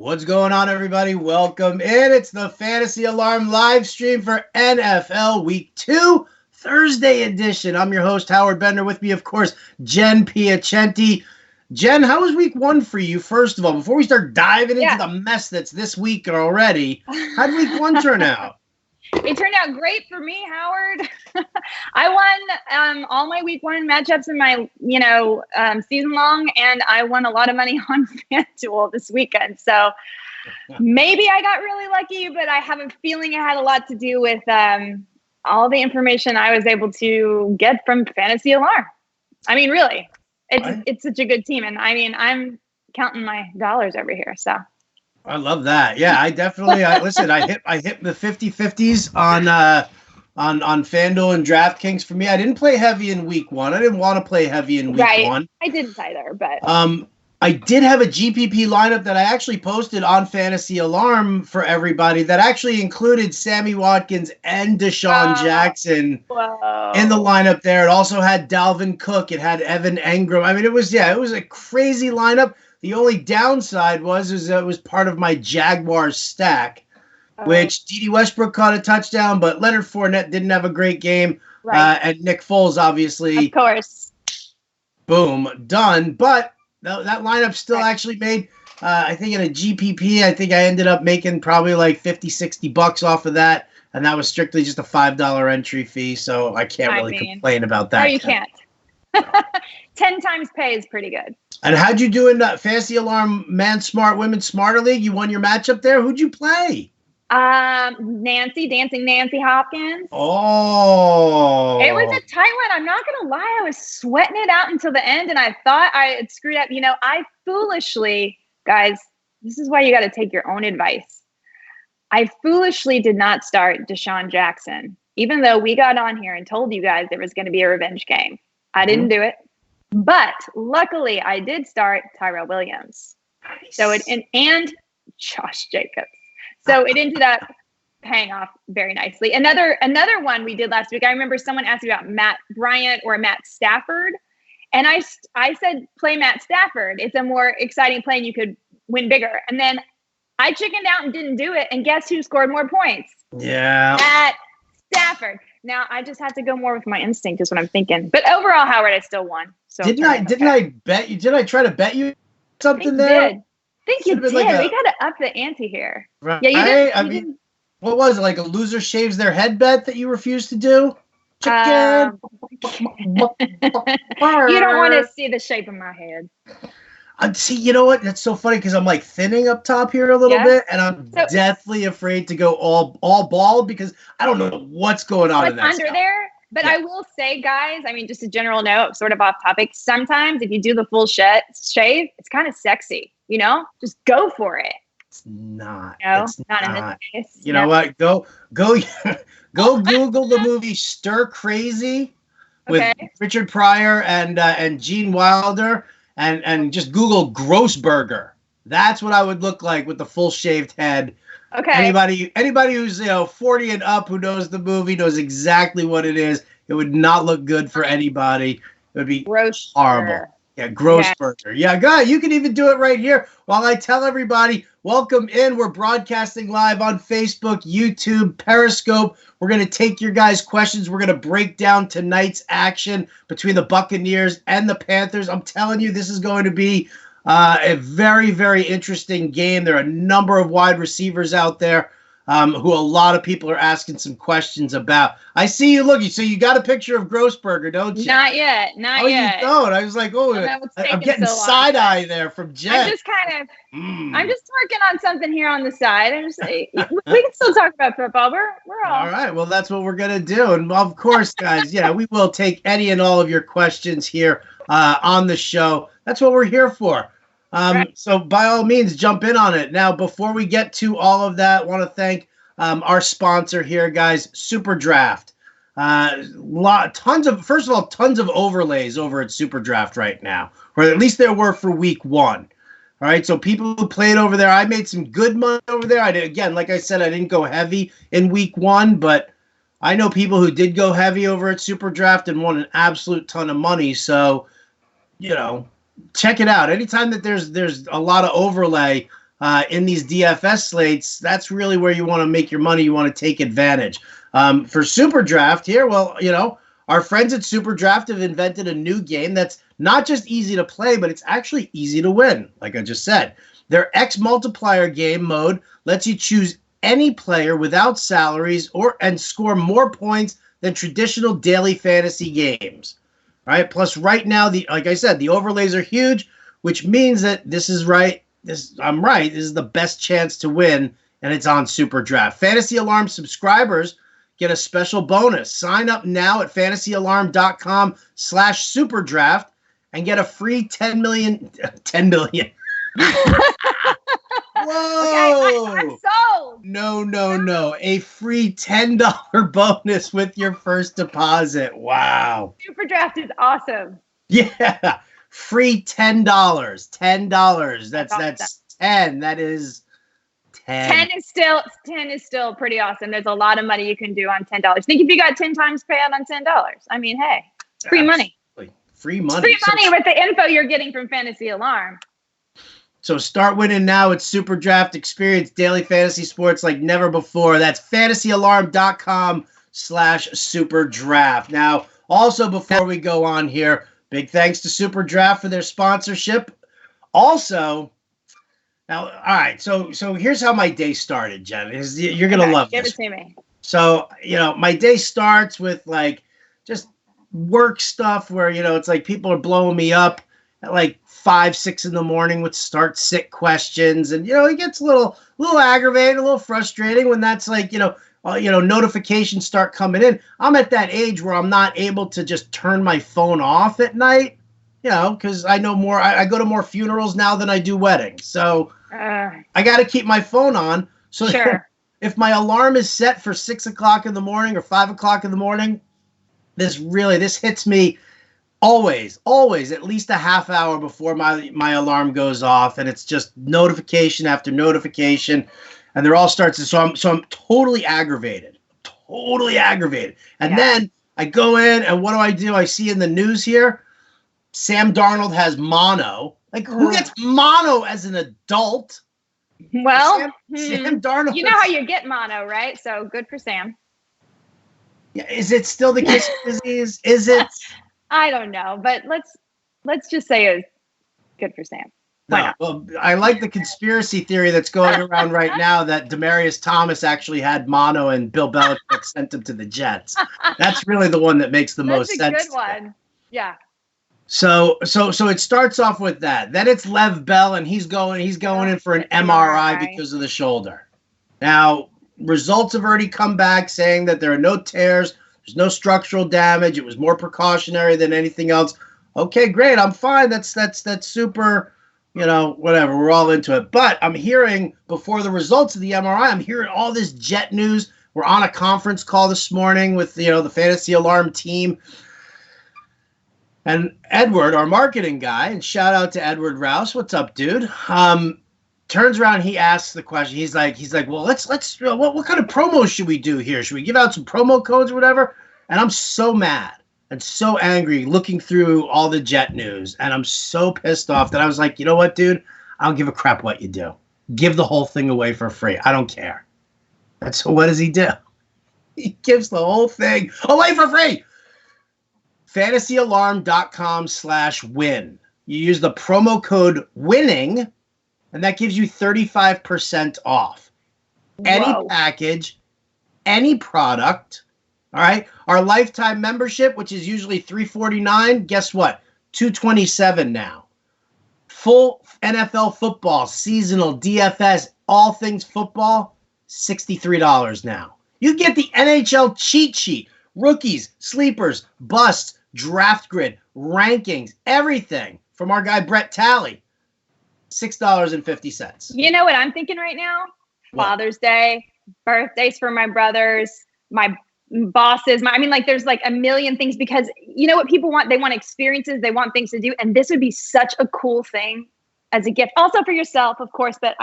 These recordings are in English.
What's going on, everybody? Welcome in. It's the Fantasy Alarm live stream for NFL Week 2, Thursday edition. I'm your host, Howard Bender. With me, of course, Jen Piacenti. Jen, how was Week 1 for you, first of all? Before we start diving into the mess that's this week already, how did Week 1 turn out? It turned out great for me, Howard. I won all my Week 1 matchups in my, season long, and I won a lot of money on FanDuel this weekend. So maybe I got really lucky, but I have a feeling it had a lot to do with all the information I was able to get from Fantasy Alarm. I mean, really, it's such a good team, and I mean, I'm counting my dollars over here, so. I love that. Yeah, I definitely listen. I hit the 50-50s on FanDuel and DraftKings. For me, I didn't play heavy in Week 1. I didn't want to play heavy in Week 1. I didn't either, but I did have a GPP lineup that I actually posted on Fantasy Alarm for everybody that actually included Sammy Watkins and Deshaun Jackson in the lineup there. It also had Dalvin Cook. It had Evan Engram. I mean, it was a crazy lineup. The only downside was it was part of my Jaguars stack, which Dede Westbrook caught a touchdown, but Leonard Fournette didn't have a great game. Right. And Nick Foles, obviously. Of course. Boom, done. But that lineup still actually made, I think in a GPP, I think I ended up making probably like $50-$60 off of that. And that was strictly just a $5 entry fee. So I can't really complain about that. No, you can't. 10 times pay is pretty good. And how'd you do in Fantasy Alarm Man Smart Women Smarter League? You won your matchup there. Who'd you play? Dancing Nancy Hopkins. Oh. It was a tight one. I'm not going to lie. I was sweating it out until the end, and I thought I had screwed up. I foolishly, guys, this is why you got to take your own advice. I foolishly did not start Deshaun Jackson, even though we got on here and told you guys there was going to be a revenge game. I didn't do it. But luckily, I did start Tyrell Williams. Nice. So and Josh Jacobs. So it ended up paying off very nicely. Another one we did last week. I remember someone asked me about Matt Bryant or Matt Stafford, and I said play Matt Stafford. It's a more exciting play, and you could win bigger. And then I chickened out and didn't do it. And guess who scored more points? Yeah, Matt Stafford. Now I just have to go more with my instinct, is what I'm thinking. But overall, Howard, I still won. So didn't I bet you? Did I try to bet you something there? I think you did. We got to up the ante here. Right. Yeah, you didn't. What was it, like a loser shaves their head bet that you refused to do? Chicken. You don't want to see the shape of my head. See, you know what? That's so funny because I'm like thinning up top here a little bit, and I'm deathly afraid to go all bald because I don't know what's going on in that under stuff. There. But I will say, guys, I mean, just a general note, sort of off topic. Sometimes if you do the full shave, it's kind of sexy. Just go for it. It's not. No, it's not in this case. You know what? Go Google the movie Stir Crazy with Richard Pryor and Gene Wilder, and just Google Grossberger. That's what I would look like with the full shaved head. Okay. Anybody who's 40 and up who knows the movie knows exactly what it is. It would not look good for anybody. It would be horrible. Yeah, Grossberger. Yeah, God, you can even do it right here while I tell everybody, welcome in. We're broadcasting live on Facebook, YouTube, Periscope. We're going to take your guys' questions. We're going to break down tonight's action between the Buccaneers and the Panthers. I'm telling you, this is going to be a very, very interesting game. There are a number of wide receivers out there who a lot of people are asking some questions about. I see you looking. So you got a picture of Grossberger, don't you? Not yet. Oh, you don't? I was like, I'm getting side eye there from Jen. I'm just I'm just working on something here on the side. We can still talk about football. We're all right. Well, that's what we're gonna do, and of course, guys, we will take any and all of your questions here on the show. That's what we're here for. So by all means, jump in on it. Now, before we get to all of that, I want to thank our sponsor here, guys, Super Draft. Tons of overlays over at Super Draft right now, or at least there were for Week 1. All right, so people who played over there, I made some good money over there. Again, like I said, I didn't go heavy in Week 1, but I know people who did go heavy over at Super Draft and won an absolute ton of money. So, check it out. Anytime that there's a lot of overlay, in these DFS slates, that's really where you want to make your money. You want to take advantage. For Super Draft here, well, our friends at Super Draft have invented a new game that's not just easy to play, but it's actually easy to win, like I just said. Their X Multiplier game mode lets you choose any player without salaries and score more points than traditional daily fantasy games. Right? Plus, right now, like I said, the overlays are huge, which means that I'm right. This is the best chance to win, and it's on Super Draft. Fantasy Alarm subscribers get a special bonus. Sign up now at fantasyalarm.com/superdraft and get a free 10 million. Whoa! Okay, I'm sold. No. A free $10 bonus with your first deposit. Wow. Super Draft is awesome. Yeah. Free $10. $10. That's 10. That is 10. 10 is still pretty awesome. There's a lot of money you can do on $10. Think if you got 10 times payout on $10. I mean, hey, free money. Free money. Free money with the info you're getting from Fantasy Alarm. So start winning now at Super Draft. Experience daily fantasy sports like never before. That's fantasyalarm.com/superdraft. Now, also before we go on here, big thanks to Super Draft for their sponsorship. Also, now, all right, so here's how my day started, Jen. You're going to love this. Give it to me. So, my day starts with like just work stuff where, it's like people are blowing me up at like 5, 6 in the morning with start sit questions. And, it gets a little aggravating, a little frustrating when that's like, notifications start coming in. I'm at that age where I'm not able to just turn my phone off at night, because I know more. I go to more funerals now than I do weddings. So I got to keep my phone on. So sure. If my alarm is set for 6 o'clock in the morning or 5 o'clock in the morning, this hits me always at least a half hour before my alarm goes off, and it's just notification after notification, and they're all starts. So I'm totally aggravated. And then I go in, and what do? I see in the news here, Sam Darnold has mono. Like, who gets mono as an adult? Well, Sam Darnold. You know how you get mono, right? So good for Sam. Yeah, is it still the kiss disease? Is it? I don't know, but let's just say it's good for Sam. Why not? Well, I like the conspiracy theory that's going around right now that Demaryius Thomas actually had mono and Bill Belichick sent him to the Jets. That's really the one that makes the most sense. That's a good one. Yeah. So it starts off with that. Then it's Lev Bell, and he's going in for an MRI because of the shoulder. Now, results have already come back saying that there are no tears, there's no structural damage. It was more precautionary than anything else. Okay, great. I'm fine. That's super, whatever. We're all into it. But I'm hearing, before the results of the MRI, I'm hearing all this Jet news. We're on a conference call this morning with, the Fantasy Alarm team. And Edward, our marketing guy, and shout out to Edward Rouse. What's up, dude? Turns around, he asks the question. He's like, well, let's what kind of promos should we do here? Should we give out some promo codes or whatever? And I'm so mad and so angry looking through all the Jet news, and I'm so pissed off that I was like, you know what, dude? I don't give a crap what you do. Give the whole thing away for free. I don't care. And so what does he do? He gives the whole thing away for free. FantasyAlarm.com/win. You use the promo code WINNING, and that gives you 35% off. Any package, any product. All right. Our lifetime membership, which is usually $349, guess what? $227 now. Full NFL football, seasonal, DFS, all things football, $63 now. You get the NHL cheat sheet, rookies, sleepers, busts, draft grid, rankings, everything from our guy Brett Talley. $6.50. You know what I'm thinking right now? What? Father's Day, birthdays for my brothers, my bosses. There's like a million things, because you know what people want? They want experiences. They want things to do. And this would be such a cool thing as a gift. Also for yourself, of course, but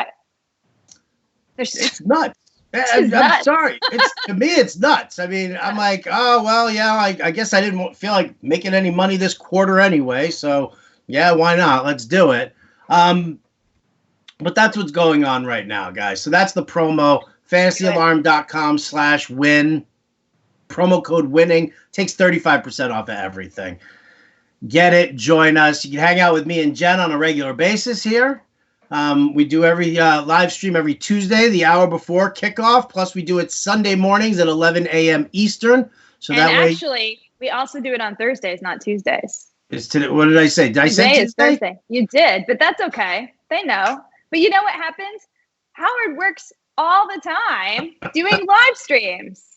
it's nuts. I'm sorry. To me, it's nuts. I'm like, oh, well, yeah, I guess I didn't feel like making any money this quarter anyway. So, yeah, why not? Let's do it. But that's what's going on right now, guys. So that's the promo, fantasyalarm.com/win. Promo code winning takes 35% off of everything. Get it. Join us. You can hang out with me and Jen on a regular basis here. We do every live stream every Tuesday, the hour before kickoff. Plus, we do it Sunday mornings at 11 a.m. Eastern. So and that way, actually, we also do it on Thursdays, not Tuesdays. It's today. What did I say? Did I say Tuesday? Is Thursday. You did, but that's okay. They know. But you know what happens? Howard works all the time doing live streams.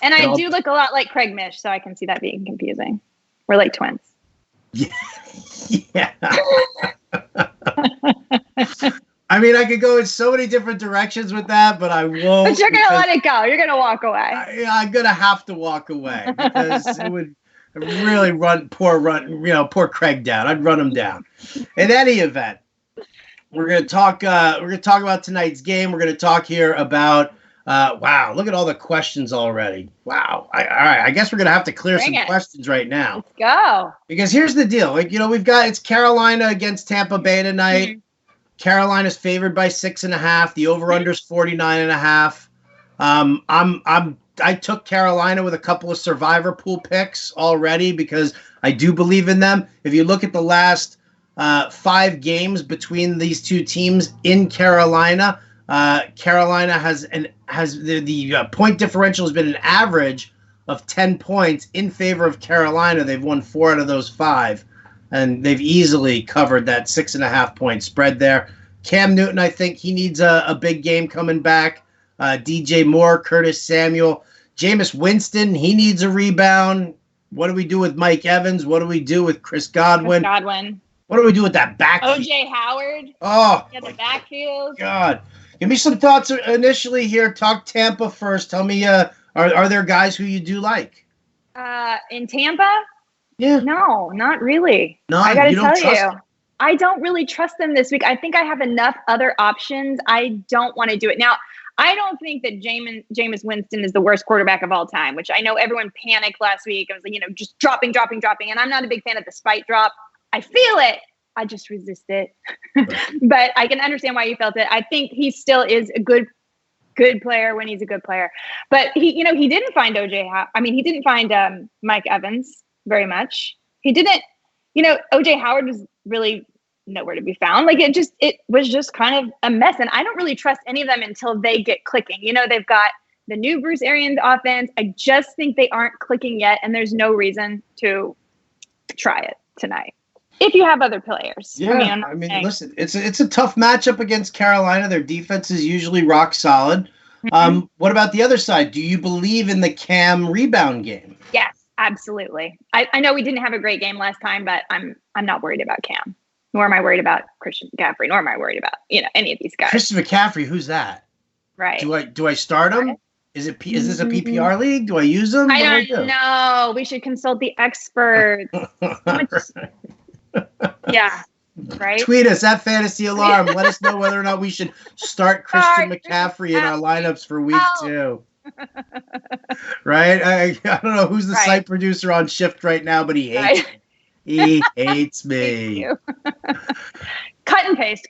And I do look a lot like Craig Mish, so I can see that being confusing. We're like twins. Yeah. I mean, I could go in so many different directions with that, but I won't. But you're going to let it go. You're going to walk away. I'm going to have to walk away because it would really run poor Craig down. I'd run him down. In any event, we're going to talk about tonight's game. We're going to talk here about wow, look at all the questions already. Wow. All right. I guess we're going to have to clear some questions right now. Let's go. Because here's the deal. It's Carolina against Tampa Bay tonight. Mm-hmm. Carolina's favored by 6.5. The over-under's 49.5. I took Carolina with a couple of survivor pool picks already because I do believe in them. If you look at the last 5 games between these two teams in Carolina, Carolina has the point differential has been an average of 10 points in favor of Carolina. They've won 4 out of those 5, and they've easily covered that 6.5 point spread there. Cam Newton, I think he needs a big game coming back. DJ Moore, Curtis Samuel, Jameis Winston, he needs a rebound. What do we do with Mike Evans? What do we do with Chris Godwin? What do we do with that backfield? OJ Howard. Oh, the backfield. God. Give me some thoughts initially here. Talk Tampa first. Tell me, are there guys who you do like? In Tampa? Yeah. No, not really. No, I got to tell you. I don't really trust them this week. I think I have enough other options. I don't want to do it. Now, I don't think that Jameis Winston is the worst quarterback of all time, which I know everyone panicked last week. I was like, just dropping. And I'm not a big fan of the spike drop. I feel it. I just resist it. But I can understand why you felt it. I think he still is a good player when he's a good player. But he didn't find he didn't find Mike Evans very much. He didn't, OJ Howard was really nowhere to be found. Like it was just kind of a mess. And I don't really trust any of them until they get clicking. They've got the new Bruce Arians offense. I just think they aren't clicking yet. And there's no reason to try it tonight. If you have other players. Yeah, listen, it's a tough matchup against Carolina. Their defense is usually rock solid. Mm-hmm. What about the other side? Do you believe in the Cam rebound game? Yes, absolutely. I know we didn't have a great game last time, but I'm not worried about Cam. Nor am I worried about Christian McCaffrey. Nor am I worried about any of these guys. Christian McCaffrey, who's that? Right. Do I start him? Is this a PPR league? Do I use them? I don't know. We should consult the experts. Yeah, right. Tweet us at Fantasy Alarm. Let us know whether or not we should start Christian McCaffrey in our lineups for week 2. Right? I don't know who's the site producer on shift right now, but he hates me. He hates me. Cut and paste.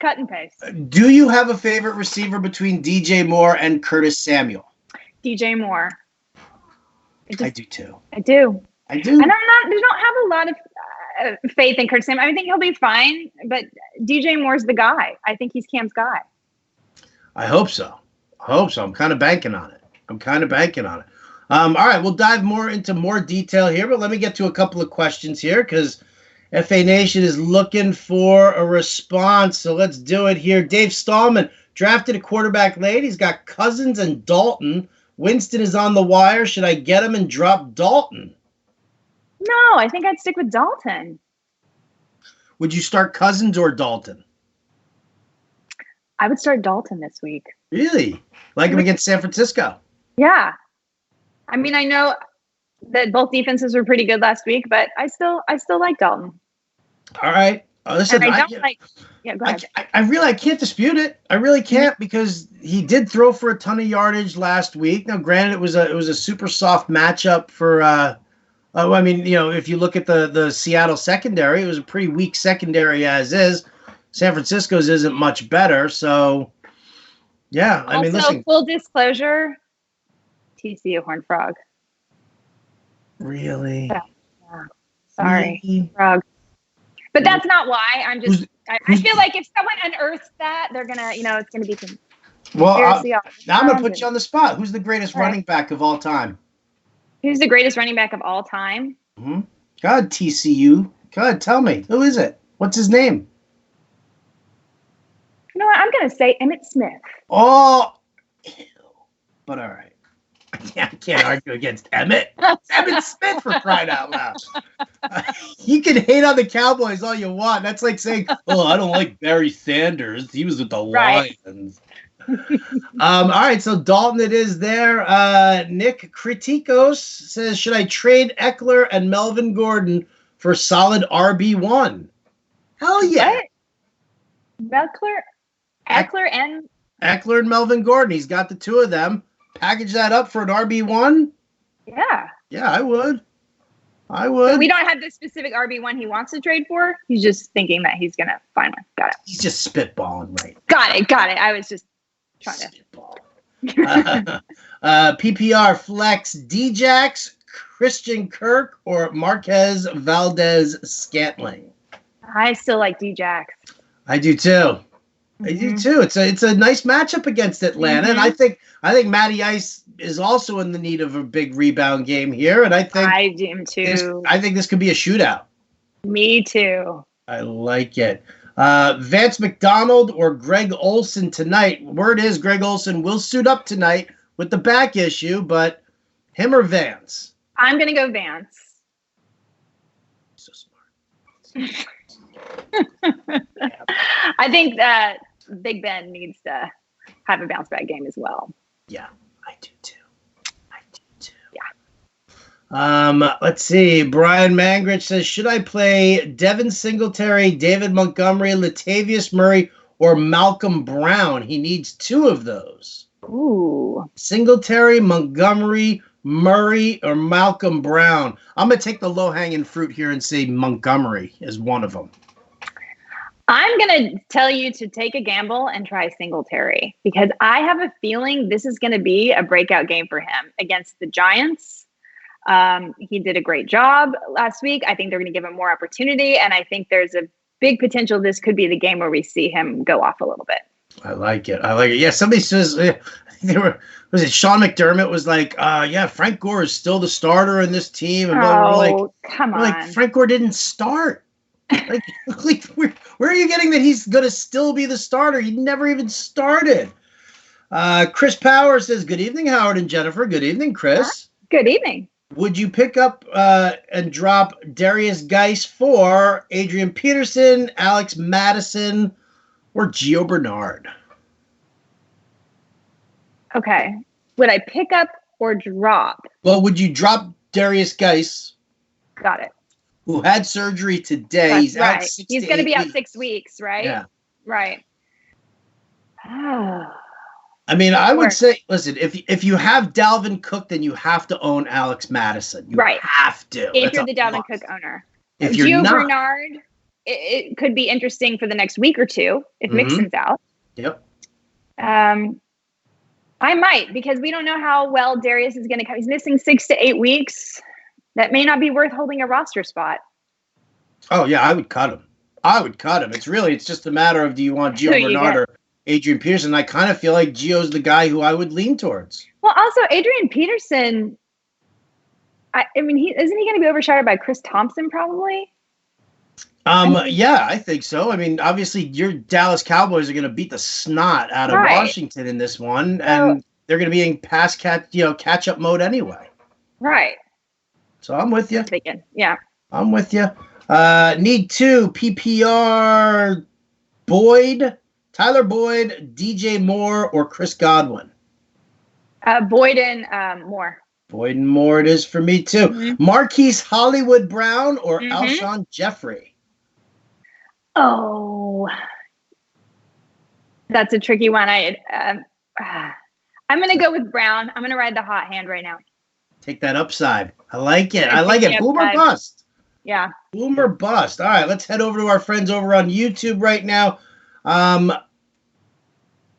Do you have a favorite receiver between DJ Moore and Curtis Samuel? DJ Moore. I do too. I do. I do. And I don't have a lot of faith in Curtis Samuel. I think he'll be fine, but DJ Moore's the guy. I think he's Cam's guy. I hope so. I'm kind of banking on it. All right, we'll dive more into more detail here, but let me get to a couple of questions here because FA Nation is looking for a response. So let's do it here. Dave Stallman drafted a quarterback late. He's got Cousins and Dalton. Winston is on the wire. Should I get him and drop Dalton? No, I think I'd stick with Dalton. Would you start Cousins or Dalton? I would start Dalton this week. Really? Like him against San Francisco? Yeah. I mean, I know that both defenses were pretty good last week, but I still like Dalton. All right. Listen, and go ahead. I can't dispute it. I really can't because he did throw for a ton of yardage last week. Now, granted, it was a super soft matchup for if you look at the Seattle secondary, it was a pretty weak secondary as is. San Francisco's isn't much better. So, yeah. I mean, listen. Full disclosure, TCU Horned Frog. Really? Yeah. Sorry, really? Frog. But that's not why. I feel like if someone unearths that, they're gonna, it's gonna be. Well, now I'm gonna put you on the spot. Who's the greatest running back of all time? Who's the greatest running back of all time? Mm-hmm. God, TCU. God, tell me. Who is it? What's his name? You know what? I'm going to say Emmitt Smith. Oh, but all right. I can't argue against Emmitt. Emmitt Smith, for crying out loud. You can hate on the Cowboys all you want. That's like saying, oh, I don't like Barry Sanders. He was with the Lions. All right, so Dalton it is there. Nick Kritikos says, should I trade Eckler and Melvin Gordon for solid RB1? Hell yeah. What? Eckler and Melvin Gordon. He's got the two of them. Package that up for an RB1? Yeah. Yeah, I would. So we don't have the specific RB1 he wants to trade for? He's just thinking that he's going to find one. Got it. He's just spitballing, right? Got it. I was just trying to spitball. PPR flex Djax, Christian Kirk, or Marquez Valdez Scantling. I still like Djax. I do too. I do too. It's a nice matchup against Atlanta, and I think Matty Ice is also in the need of a big rebound game here, and I am too. I think this could be a shootout. Me too. I like it. Vance McDonald or Greg Olsen tonight. Word is Greg Olsen will suit up tonight with the back issue, but him or Vance? I'm going to go Vance. So smart. I think that Big Ben needs to have a bounce back game as well. Yeah, I do too. Yeah. Let's see. Brian Mangrich says, should I play Devin Singletary, David Montgomery, Latavius Murray, or Malcolm Brown? He needs two of those. Ooh. Singletary, Montgomery, Murray, or Malcolm Brown. I'm going to take the low-hanging fruit here and say Montgomery is one of them. I'm going to tell you to take a gamble and try Singletary because I have a feeling this is going to be a breakout game for him against the Giants. He did a great job last week. I think they're going to give him more opportunity, and I think there's a big potential this could be the game where we see him go off a little bit. I like it. Yeah, somebody says was it Sean McDermott was like, yeah, Frank Gore is still the starter in this team. And come on. Like, Frank Gore didn't start. Like where are you getting that he's going to still be the starter? He never even started. Chris Power says, good evening, Howard and Jennifer. Good evening, Chris. Good evening. Would you pick up and drop Darius Geis for Adrian Peterson, Alex Madison, or Gio Bernard? Okay. Would I pick up or drop? Well, would you drop Darius Geis? Got it. Who had surgery today. That's he's right. out 6 He's going to be out 6 weeks, right? Yeah. Right. I mean, I would say, listen, if you have Dalvin Cook, then you have to own Alex Madison. You have to. If you're the Dalvin Cook owner. If you're Gio not. Bernard, it could be interesting for the next week or two if Mixon's out. Yep. I might, because we don't know how well Darius is going to come. He's missing 6 to 8 weeks. That may not be worth holding a roster spot. Oh, yeah, I would cut him. It's just a matter of, do you want Gio Bernard or Adrian Peterson? I kind of feel like Gio's the guy who I would lean towards. Well, also, Adrian Peterson, I mean, isn't he going to be overshadowed by Chris Thompson probably? Yeah, I think so. I mean, obviously, your Dallas Cowboys are going to beat the snot out of Washington in this one, and they're going to be in catch-up mode anyway. Right. So I'm with you. Yeah. I'm with you. Need two PPR Tyler Boyd, DJ Moore, or Chris Godwin? Boyd and Moore. Boyd and Moore it is for me too. Mm-hmm. Marquise Hollywood Brown or Alshon Jeffrey? Oh, that's a tricky one. I'm going to go with Brown. I'm going to ride the hot hand right now. Take that upside. I like it. Boom or bust. Yeah. Boom or bust. All right, let's head over to our friends over on YouTube right now.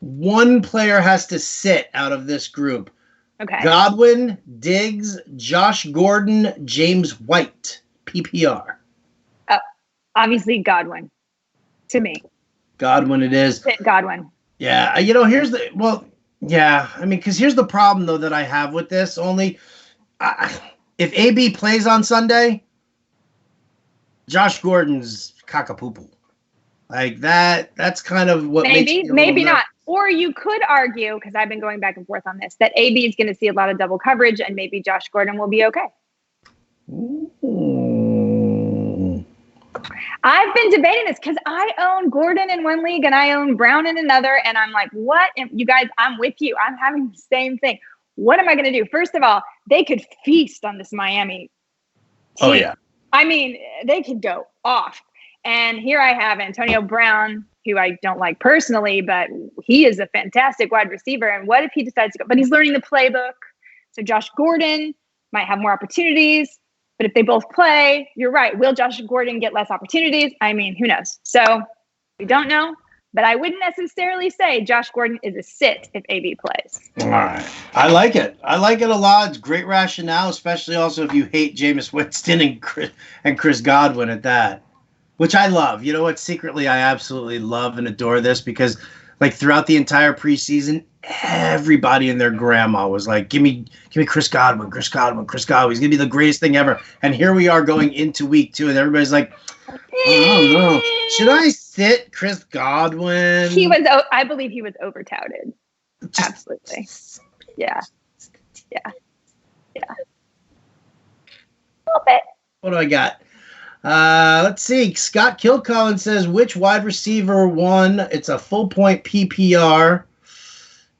One player has to sit out of this group. Okay. Godwin, Diggs, Josh Gordon, James White, PPR. Obviously Godwin. To me. Godwin it is. Godwin. Yeah, here's the because here's the problem though that I have with this. Only if AB plays on Sunday, Josh Gordon's cockapoo. Like that's kind of what maybe not. Or you could argue, because I've been going back and forth on this, that AB is going to see a lot of double coverage and maybe Josh Gordon will be okay. Ooh. I've been debating this because I own Gordon in one league and I own Brown in another. And I'm like, what? You guys, I'm with you. I'm having the same thing. What am I going to do? First of all, they could feast on this Miami team. Oh, yeah. I mean, they could go off. And here I have Antonio Brown, who I don't like personally, but he is a fantastic wide receiver. And what if he decides to go? But he's learning the playbook. So Josh Gordon might have more opportunities. But if they both play, you're right. Will Josh Gordon get less opportunities? I mean, who knows? So we don't know. But I wouldn't necessarily say Josh Gordon is a sit if AB plays. All right. I like it. I like it a lot. It's great rationale, especially also if you hate Jameis Winston and Chris Godwin at that. Which I love. You know what? Secretly, I absolutely love and adore this because, like, throughout the entire preseason, everybody and their grandma was like, give me Chris Godwin. He's going to be the greatest thing ever. And here we are going into week 2, and everybody's like, I don't know. Should I sit Chris Godwin? I believe he was over-touted. Absolutely. Yeah. A little bit. What do I got? Let's see. Scott Kilcullen says, which wide receiver won? It's a full point PPR.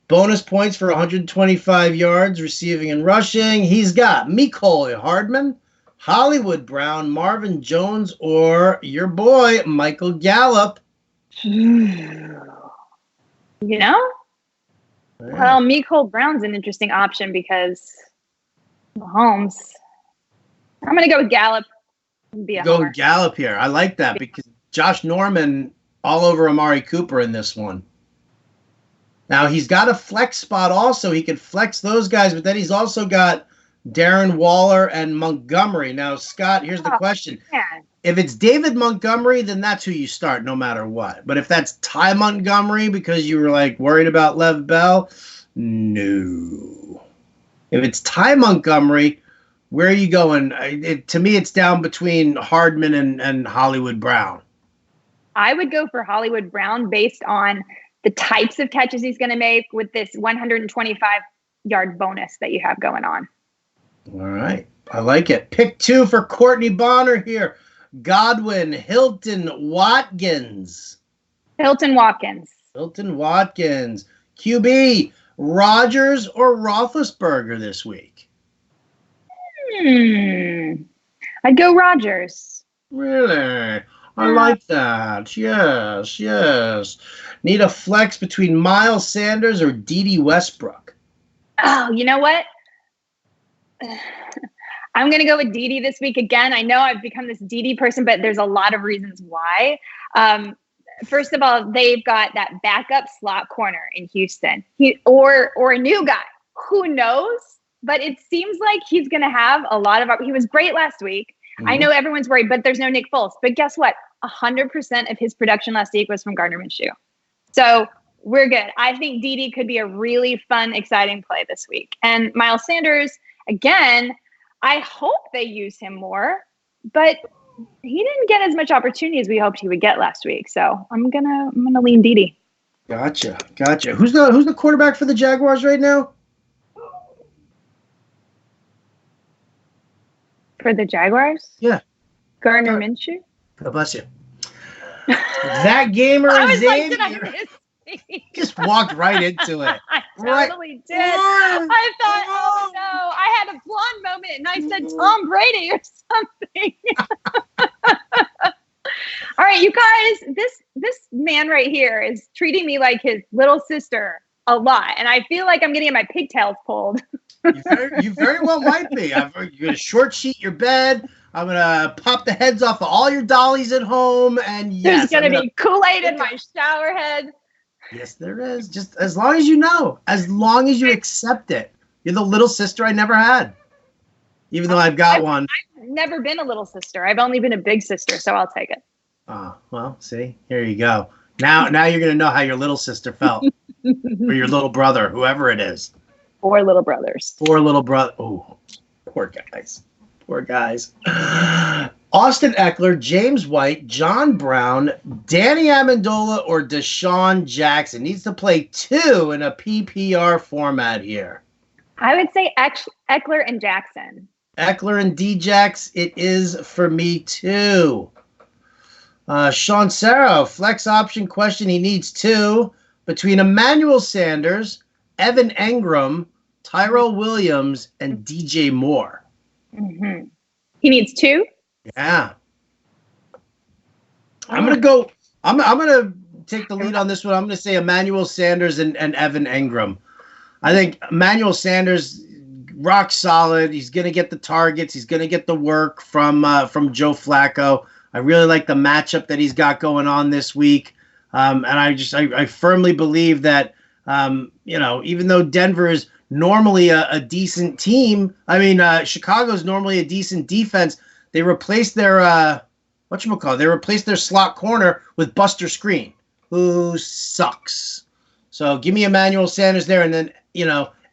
Bonus points for 125 yards, receiving and rushing. He's got Mecole Hardman, Hollywood Brown, Marvin Jones, or your boy, Michael Gallup. Well, Mecole Brown's an interesting option because Mahomes. I'm going to go with Gallup. Go Gallup here. I like that because Josh Norman all over Amari Cooper in this one. Now, he's got a flex spot also. He could flex those guys, but then he's also got Darren Waller and Montgomery. Now, Scott, here's the question. Man. If it's David Montgomery, then that's who you start no matter what. But if that's Ty Montgomery because you were, like, worried about Lev Bell, no. If it's Ty Montgomery, where are you going? To me, it's down between Hardman and Hollywood Brown. I would go for Hollywood Brown based on the types of catches he's going to make with this 125-yard bonus that you have going on. All right. I like it. Pick 2 for Courtney Bonner here. Godwin, Hilton, Watkins. Hilton Watkins. QB, Rodgers or Roethlisberger this week? I'd go Rodgers. Really? I like that. Yes. Need a flex between Miles Sanders or Dede Westbrook? Oh, you know what? I'm going to go with Dede this week again. I know I've become this Dede person, but there's a lot of reasons why. First of all, they've got that backup slot corner in Houston. Or a new guy. Who knows? But it seems like he's going to have a lot of – he was great last week. Mm-hmm. I know everyone's worried, but there's no Nick Foles. But guess what? 100% of his production last week was from Gardner Minshew. So we're good. I think Dede could be a really fun, exciting play this week. And Miles Sanders, again, I hope they use him more. But he didn't get as much opportunity as we hoped he would get last week. So I'm gonna lean Dede. Gotcha. Who's the quarterback for the Jaguars right now? For the Jaguars? Yeah. Gardner Minshew? God bless you. That gamer is in. Just walked right into it. I totally did. I thought, oh no, I had a blonde moment and I said Tom Brady or something. All right, you guys, this man right here is treating me like his little sister a lot. And I feel like I'm getting my pigtails pulled. You very well might be. You're going to short sheet your bed. I'm gonna pop the heads off of all your dollies at home, and yes, there's gonna be Kool-Aid in my shower head. Yes, there is. Just as long as you know, as long as you accept it. You're the little sister I never had, even though I've got one. I've never been a little sister. I've only been a big sister, so I'll take it. Oh, well, see, here you go. Now you're gonna know how your little sister felt, or your little brother, whoever it is. 4 little brothers. 4 little brothers. Oh, poor guys. Poor guys. Austin Eckler, James White, John Brown, Danny Amendola, or Deshaun Jackson needs to play 2 in a PPR format here. I would say Eckler and Jackson. Eckler and Djax, it is for me too. Sean Sarrow, flex option question. He needs 2 between Emmanuel Sanders, Evan Engram, Tyrell Williams, and DJ Moore. Mm-hmm. He needs 2? Yeah. I'm gonna take the lead on this one. I'm gonna say Emmanuel Sanders and Evan Engram. I think Emmanuel Sanders, rock solid. He's gonna get the targets. He's gonna get the work from Joe Flacco. I really like the matchup that he's got going on this week, and I firmly believe that even though Denver is normally a decent team, Chicago's normally a decent defense. They replaced their They replaced their slot corner with Buster Screen, who sucks. So give me Emmanuel Sanders there, and then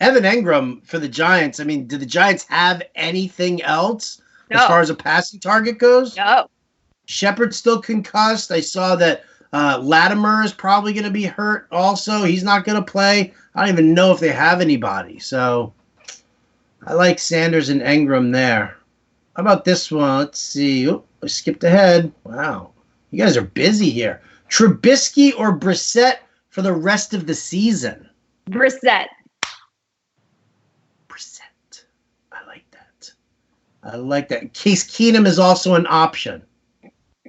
Evan Engram for the Giants. I mean, do the Giants have anything else as far as a passing target goes? No. Shepard's still concussed. I saw that Latimer is probably going to be hurt also. He's not going to play. I don't even know if they have anybody. So I like Sanders and Engram there. How about this one? Let's see. Oh, I skipped ahead. Wow. You guys are busy here. Trubisky or Brissett for the rest of the season? Brissett. I like that. Case Keenum is also an option.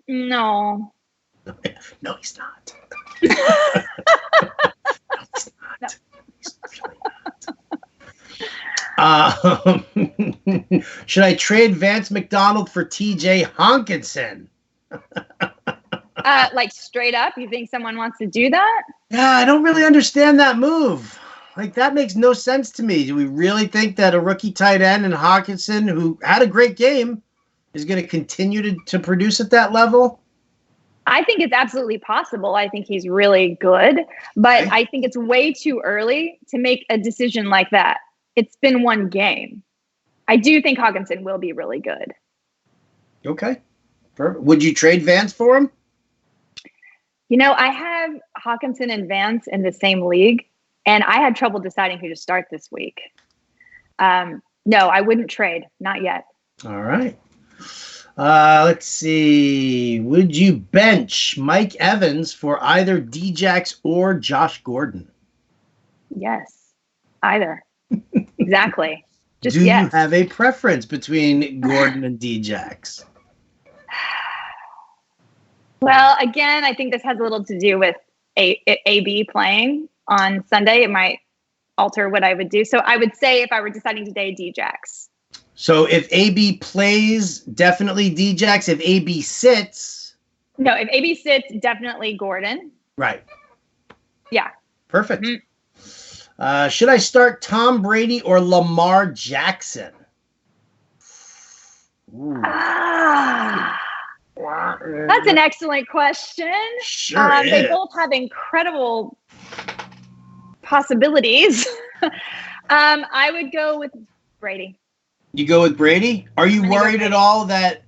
No. No, he's not. No, he's not. No. He's really not. Should I trade Vance McDonald for TJ Hawkinson? Like straight up? You think someone wants to do that? Yeah, I don't really understand that move. Like, that makes no sense to me. Do we really think that a rookie tight end and Hawkinson, who had a great game, is going to continue to produce at that level? I think it's absolutely possible. I think he's really good, but I think it's way too early to make a decision like that. It's been one game. I do think Hawkinson will be really good. Okay. Perfect. Would you trade Vance for him? I have Hawkinson and Vance in the same league, and I had trouble deciding who to start this week. No, I wouldn't trade. Not yet. All right. Let's see. Would you bench Mike Evans for either Djax or Josh Gordon? Yes. Either. Exactly. Do you have a preference between Gordon and Djax? Well, again, I think this has a little to do with AB playing on Sunday. It might alter what I would do. So I would say if I were deciding today, Djax. So if AB plays, definitely Djax. If AB sits. No, if AB sits, definitely Gordon. Right. Yeah. Perfect. Mm-hmm. Should I start Tom Brady or Lamar Jackson? That's an excellent question. Sure is. They both have incredible possibilities. I would go with Brady. You go with Brady? Are you worried at all that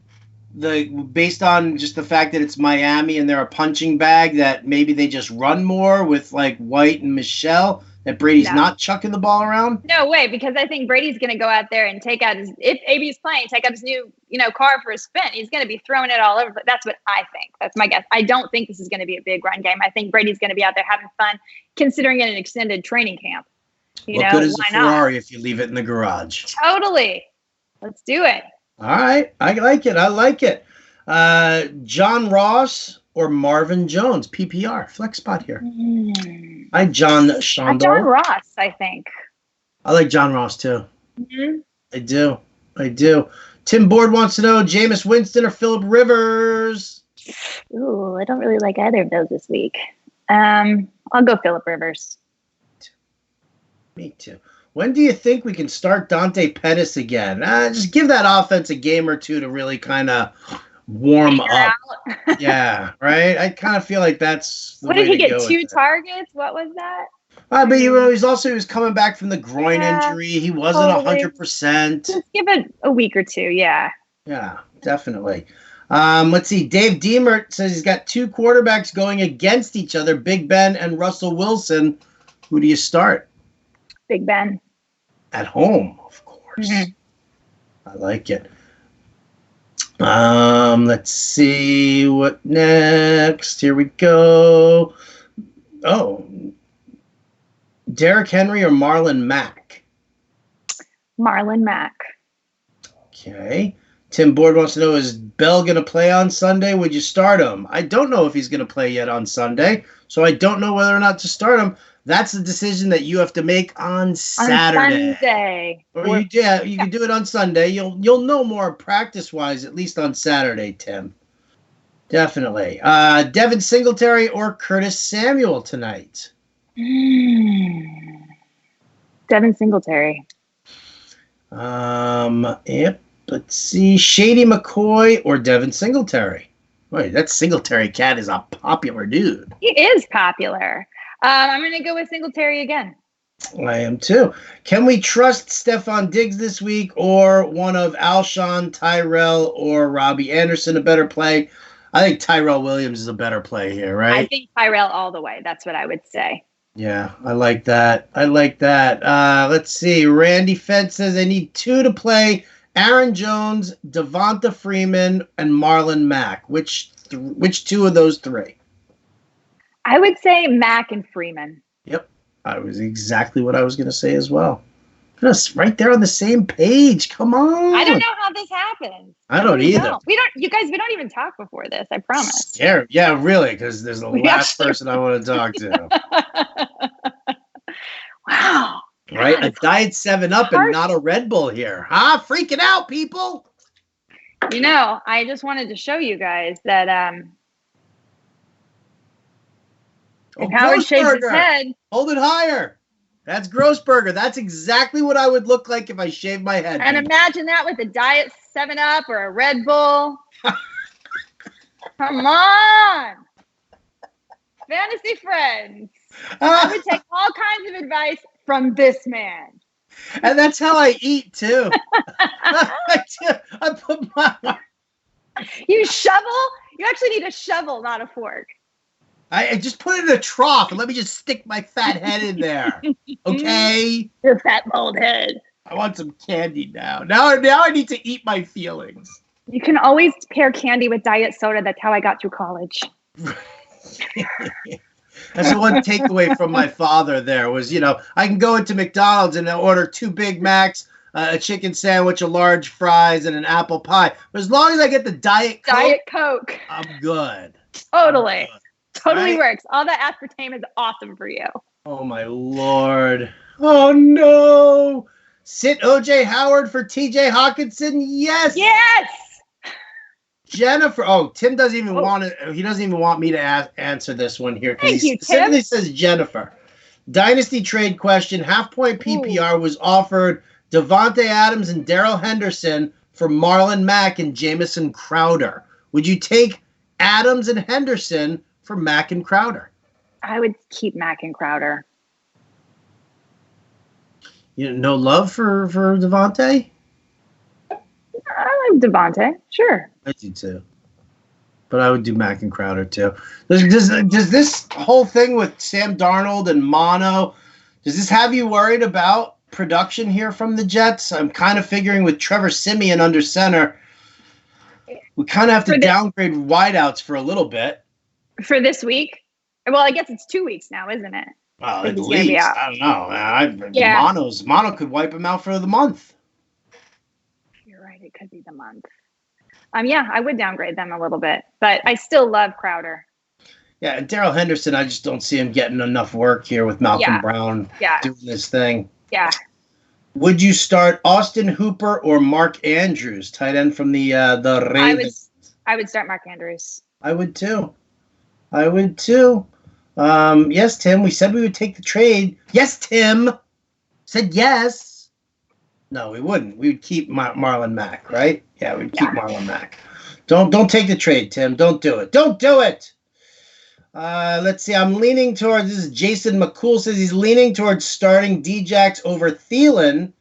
based on just the fact that it's Miami and they're a punching bag, that maybe they just run more with like White and Michelle, that Brady's not chucking the ball around? No way, because I think Brady's going to go out there and take out if AB's playing, take out his new, car for a spin. He's going to be throwing it all over. But that's what I think. That's my guess. I don't think this is going to be a big run game. I think Brady's going to be out there having fun, considering it an extended training camp. What good is a Ferrari if you leave it in the garage? Totally. Let's do it. All right. I like it. John Ross or Marvin Jones, PPR, flex spot here. Hi, John Shondor. John Ross, I think. I like John Ross, too. Mm-hmm. I do. Tim Board wants to know Jameis Winston or Phillip Rivers. Ooh, I don't really like either of those this week. I'll go Phillip Rivers. Me too. When do you think we can start Dante Pettis again? Just give that offense a game or two to really kind of warm up. Yeah, right? I kind of feel like that's the What way did he to get? go 2 with targets? What was that? But he was coming back from the groin injury. He wasn't 100%. Just give it a week or two. Yeah. Yeah, definitely. Let's see. Dave Deemert says he's got 2 quarterbacks going against each other, Big Ben and Russell Wilson. Who do you start? Big Ben. At home, of course. I like it. Let's see what next. Here we go. Oh, Derrick Henry or Marlon Mack? Marlon Mack. Okay. Tim Board wants to know, is Bell going to play on Sunday? Would you start him? I don't know if he's going to play yet on Sunday, so I don't know whether or not to start him. That's the decision that you have to make on Saturday. On Sunday. Or you can do it on Sunday. You'll know more practice-wise, at least on Saturday, Tim. Definitely. Devin Singletary or Curtis Samuel tonight? Devin Singletary. Yep. Let's see. Shady McCoy or Devin Singletary? Wait, that Singletary cat is a popular dude. He is popular. I'm going to go with Singletary again. I am too. Can we trust Stephon Diggs this week or one of Alshon, Tyrell, or Robbie Anderson a better play? I think Tyrell Williams is a better play here, right? I think Tyrell all the way. That's what I would say. Yeah, I like that. Let's see. Randy Fent says I need 2 to play. Aaron Jones, Devonta Freeman, and Marlon Mack. Which 2 of those 3? I would say Mack and Freeman. Yep. I was exactly what I was going to say as well. Just right there on the same page. Come on. I don't know how this happens. I don't either. We don't even talk before this. I promise. Yeah, really, because there's the last person I want to talk to. Wow. Right? A Diet 7-Up and not a Red Bull here. Huh? Freaking out, people. I just wanted to show you guys that if Howard shakes his head. Hold it higher. That's Grossberger. That's exactly what I would look like if I shaved my head. And imagine that with a Diet 7-Up or a Red Bull. Come on. Fantasy friends. I would take all kinds of advice from this man. And that's how I eat, too. I put my... You shovel? You actually need a shovel, not a fork. I just put it in a trough and let me just stick my fat head in there. Okay? Your fat bald head. I want some candy now. Now I need to eat my feelings. You can always pair candy with diet soda. That's how I got through college. That's the one takeaway from my father there was, I can go into McDonald's and order 2 Big Macs, a chicken sandwich, a large fries, and an apple pie. But as long as I get the Diet Coke, I'm good. Totally. Totally works. All that aspartame is awesome for you. Oh, my Lord. Oh, no. Sit O.J. Howard for T.J. Hawkinson? Yes. Yes. Jennifer. Oh, Tim doesn't even want to. He doesn't even want me to answer this one here. Thank you, Tim. Simply says Jennifer. Dynasty trade question. Half-point PPR was offered Devontae Adams and Darrell Henderson for Marlon Mack and Jamison Crowder. Would you take Adams and Henderson for Mack and Crowder? I would keep Mack and Crowder. No love for Devontae? I like Devontae. Sure. I do too. But I would do Mack and Crowder too. Does this whole thing with Sam Darnold and Mono, does this have you worried about production here from the Jets? I'm kind of figuring with Trevor Siemian under center, we kind of have to downgrade wideouts for a little bit. For this week? Well, I guess it's 2 weeks now, isn't it? Well, at least. I don't know. Mono could wipe him out for the month. You're right. It could be the month. Yeah, I would downgrade them a little bit, but I still love Crowder. Yeah, and Darrell Henderson, I just don't see him getting enough work here with Malcolm Brown doing this thing. Yeah. Would you start Austin Hooper or Mark Andrews, tight end from the Ravens? I would start Mark Andrews. I would too. Yes, Tim. We said we would take the trade. Yes, Tim. Said yes. No, we wouldn't. We would keep Marlon Mack, right? Yeah, we'd keep Marlon Mack. Don't take the trade, Tim. Don't do it. Don't do it. Let's see. I'm leaning towards, this is Jason McCool says he's leaning towards starting Djax over Thielen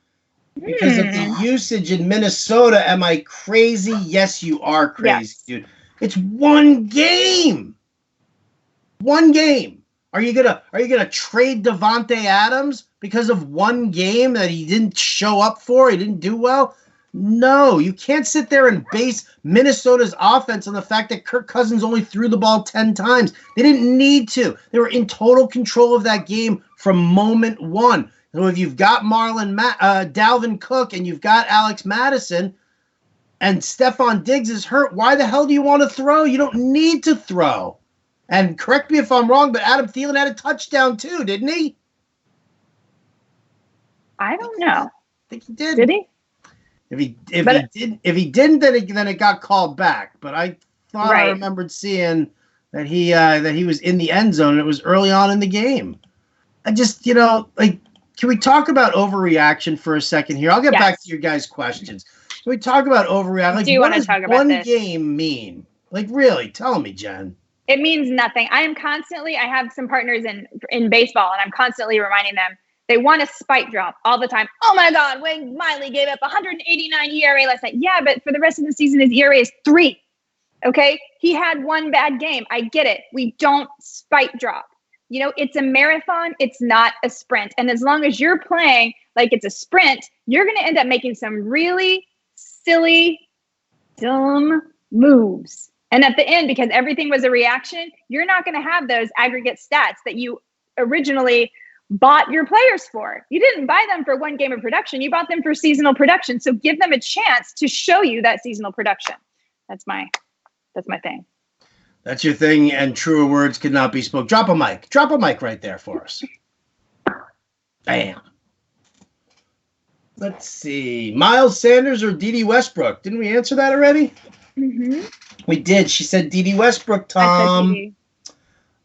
because of the usage in Minnesota. Am I crazy? Yes, you are crazy, dude. It's one game. One game. Are you gonna trade Davante Adams because of one game that he didn't show up for? He didn't do well? No, you can't sit there and base Minnesota's offense on the fact that Kirk Cousins only threw the ball 10 times. They didn't need to. They were in total control of that game from moment one. So if you've got Dalvin Cook and you've got Alex Madison and Stephon Diggs is hurt, why the hell do you want to throw? You don't need to throw. And correct me if I'm wrong, but Adam Thielen had a touchdown too, didn't he? I don't know. I think he did. Did he? If he didn't, then it got called back. But I thought I remembered seeing that he was in the end zone. And it was early on in the game. I just, can we talk about overreaction for a second here? I'll get back to your guys' questions. Can we talk about overreaction? Do you want to talk about one game mean? Like, really? Tell me, Jen. It means nothing. I have some partners in baseball, and I'm constantly reminding them. They want a spike drop all the time. Oh, my God, Wade Miley gave up 189 ERA last night. Yeah, but for the rest of the season, his ERA is 3. Okay? He had one bad game. I get it. We don't spike drop. It's a marathon. It's not a sprint. And as long as you're playing like it's a sprint, you're going to end up making some really silly, dumb moves. And at the end, because everything was a reaction, you're not going to have those aggregate stats that you originally bought your players for. You didn't buy them for one game of production. You bought them for seasonal production. So give them a chance to show you that seasonal production. That's my thing. That's your thing, and truer words could not be spoken. Drop a mic. Drop a mic right there for us. Bam. Let's see. Miles Sanders or Dede Westbrook? Didn't we answer that already? Mm-hmm. We did. She said Dede Westbrook, Tom.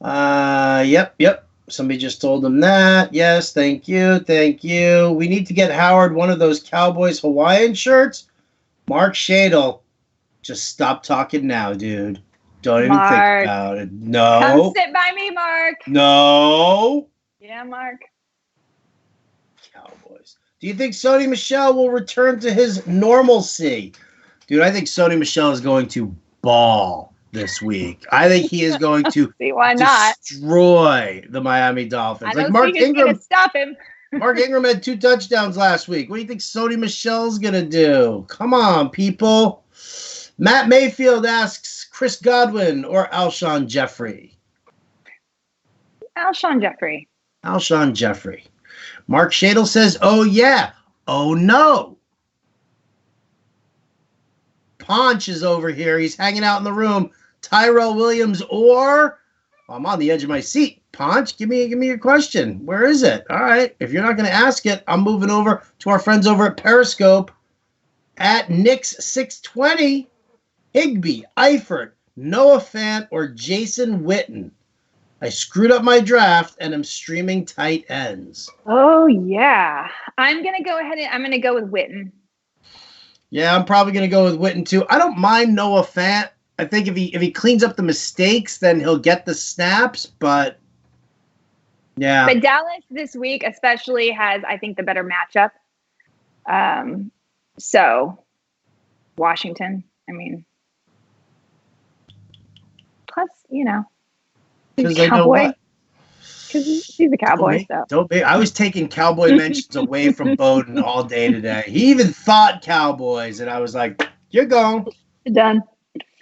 Yep. Somebody just told him that. Yes, thank you. We need to get Howard one of those Cowboys Hawaiian shirts. Mark Shadle, just stop talking now, dude. Don't even think about it. No. Come sit by me, Mark. No. Yeah, Mark. Cowboys. Do you think Sony Michel will return to his normalcy? Dude, I think Sony Michel is going to ball this week. I think he is going to see, why not destroy the Miami Dolphins. I don't think it's going to stop him. Mark Ingram had 2 touchdowns last week. What do you think Sony Michel's going to do? Come on, people. Matt Mayfield asks Chris Godwin or Alshon Jeffrey. Alshon Jeffrey. Mark Shadle says, oh, yeah. Oh, no. Ponch is over here. He's hanging out in the room. Tyrell Williams or I'm on the edge of my seat. Ponch, give me your question. Where is it? All right. If you're not going to ask it, I'm moving over to our friends over at Periscope at Nix620. Higbee, Eifert, Noah Fant, or Jason Witten. I screwed up my draft and I'm streaming tight ends. Oh, yeah. I'm going to go ahead and I'm going to go with Witten. Yeah, I'm probably going to go with Witten too. I don't mind Noah Fant. I think if he cleans up the mistakes, then he'll get the snaps, but yeah. But Dallas this week especially has, I think, the better matchup. So Washington, I mean, plus, he's a Cowboy. Because he's a Cowboy. Don't be. I was taking Cowboy mentions away from Bowden all day today. He even thought Cowboys, and I was like, you're gone. Done.